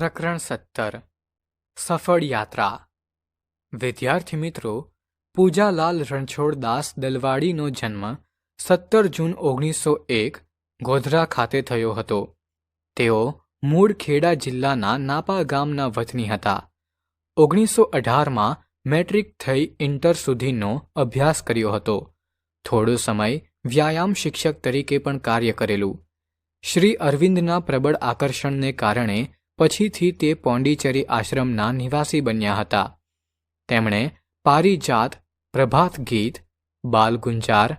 પ્રકરણ 17 સફળ યાત્રા. વિદ્યાર્થી મિત્રો, પૂજાલાલ રણછોડદાસ દલવાડીનો જન્મ 17 જૂન 1901 ગોધરા ખાતે થયો હતો. તેઓ મૂળ ખેડા જિલ્લાના નાપા ગામના વતની હતા. 1918માં મેટ્રિક થઈ ઇન્ટર સુધીનો અભ્યાસ કર્યો હતો. થોડો સમય વ્યાયામ શિક્ષક તરીકે પણ કાર્ય કરેલું. શ્રી અરવિંદના પ્રબળ આકર્ષણને કારણે પછીથી તે પોંડિચેરી આશ્રમના નિવાસી બન્યા હતા. તેમણે પારિજાત, પ્રભાત ગીત, બાલગુંજાર,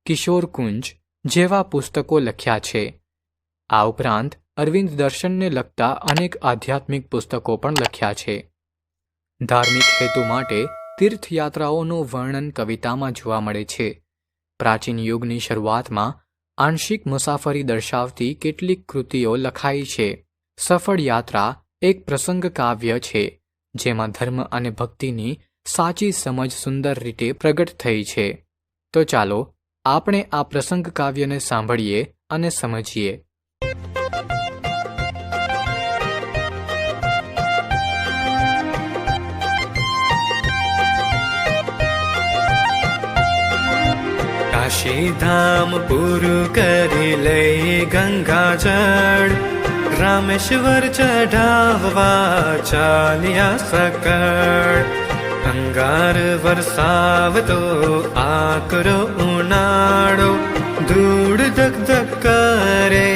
કિશોરકુંજ જેવા પુસ્તકો લખ્યા છે. આ ઉપરાંત અરવિંદ દર્શનને લગતા અનેક આધ્યાત્મિક પુસ્તકો પણ લખ્યા છે. ધાર્મિક હેતુ માટે તીર્થયાત્રાઓનું વર્ણન કવિતામાં જોવા મળે છે. પ્રાચીન યુગની શરૂઆતમાં આંશિક મુસાફરી દર્શાવતી કેટલીક કૃતિઓ લખાઈ છે. સફળ યાત્રા એક પ્રસંગ કાવ્ય છે, જેમાં ધર્મ અને ભક્તિની સાચી સમજ સુંદર રીતે પ્રગટ થઈ છે. તો ચાલો આપણે આ પ્રસંગ કાવ્યને સાંભળીએ અને સમજીએ. કાશીધામ પૂરું કરી લઈ ગંગાજળ, રામેશ્વર ચઢાવવા ચાલ્યા સકળ. અંગાર વરસાવતો આકરો ઉનાળો, ધૂળ ધક ધક કરે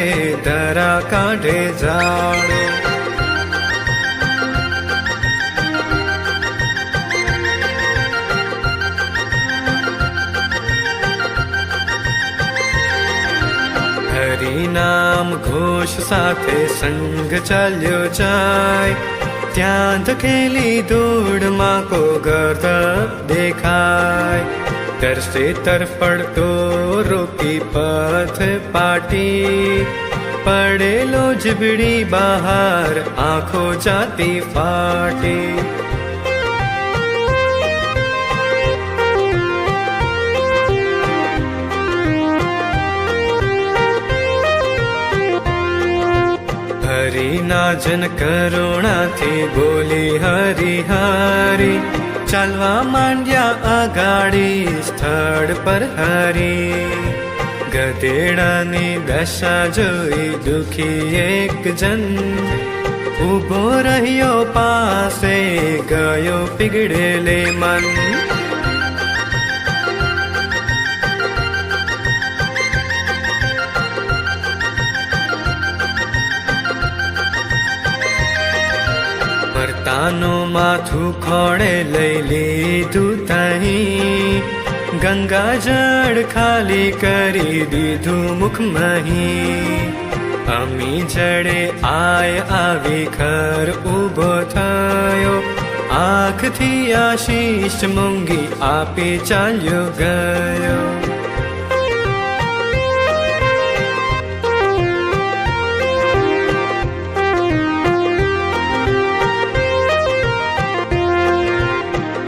ધરા કાઢે જાડો. હરિનામ ઘોષ સાથે સંગ ચાલ્યો જાય, ત્યાં ધકેલી ધૂળમાં કો ગર્દ દેખાય. તરસે તરફડતો રોકી પથ પાટી, પડેલો જીબડી બહાર આંખો જાતી ફાટી. હરિના જન કરુણાથી બોલી હરિહરી, ચાલવા માંડ્યા આગાડી સ્થળ પર હરી. ગધેડાની દશા જોઈ દુખી એક જન, ઊભો રહ્યો પાસે ગયો પીગળેલે મન. મરતાનું માથું ખોળે લઈ લીધું તહીં, ગંગાજળ ખાલી કરી દીધું મુખમહી. અમી જડે આય આવી ઘર ઊભો થયો, આંખથી આશીષ મૂંગી આપી ચાલ્યો ગયો.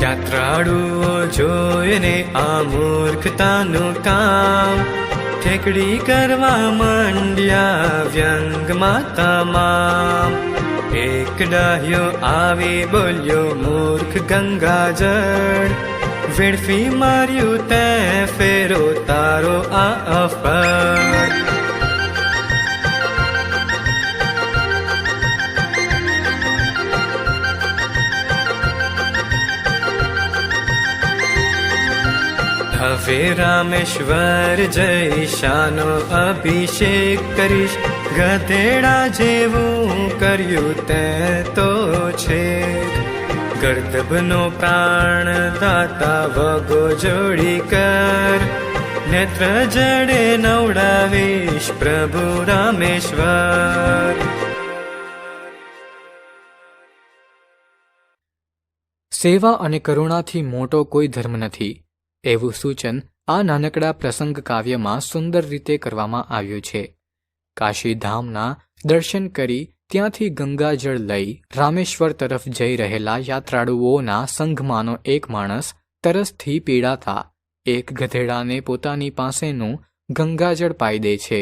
યાત્રાળુઓ જોઈને આ મૂર્ખતાનું કામ, ઠેકડી કરવા માંડ્યા વ્યંગમાં તમામ. એક ડાહ્યો આવી બોલ્યો મૂર્ખ ગંગાજળ, વેડફી માર્યું તે ફેરો તારો આ અફળ. હવે રામેશ્વર જઈશાનો અભિષેક કરીશ, ગધેડા જેવું કર્યું તે તો છે. ગર્દભનો પ્રાણ દાતા વગો જોડી કર, નેત્ર જડે નવડાવીશ પ્રભુ રામેશ્વર. સેવા અને કરુણાથી મોટો કોઈ ધર્મ નથી, એવું સૂચન આ નાનકડા પ્રસંગ કાવ્યમાં સુંદર રીતે કરવામાં આવ્યું છે. કાશીધામના દર્શન કરી ત્યાંથી ગંગાજળ લઈ રામેશ્વર તરફ જઈ રહેલા યાત્રાળુઓના સંઘમાંનો એક માણસ તરસથી પીડાતા એક ગધેડાને પોતાની પાસેનું ગંગાજળ પાઈ દે છે.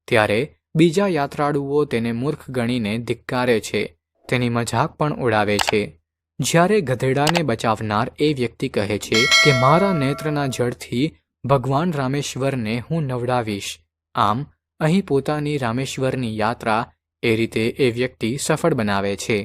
ત્યારે બીજા યાત્રાળુઓ તેને મૂર્ખ ગણીને ધિક્કારે છે. તેની મજાક પણ ઉડાવે છે. જ્યારે ગધેડાને બચાવનાર એ વ્યક્તિ કહે છે કે મારા નેત્રના જળથી ભગવાન રામેશ્વરને હું નવડાવીશ. આમ અહીં પોતાની રામેશ્વરની યાત્રા એ રીતે એ વ્યક્તિ સફળ બનાવે છે.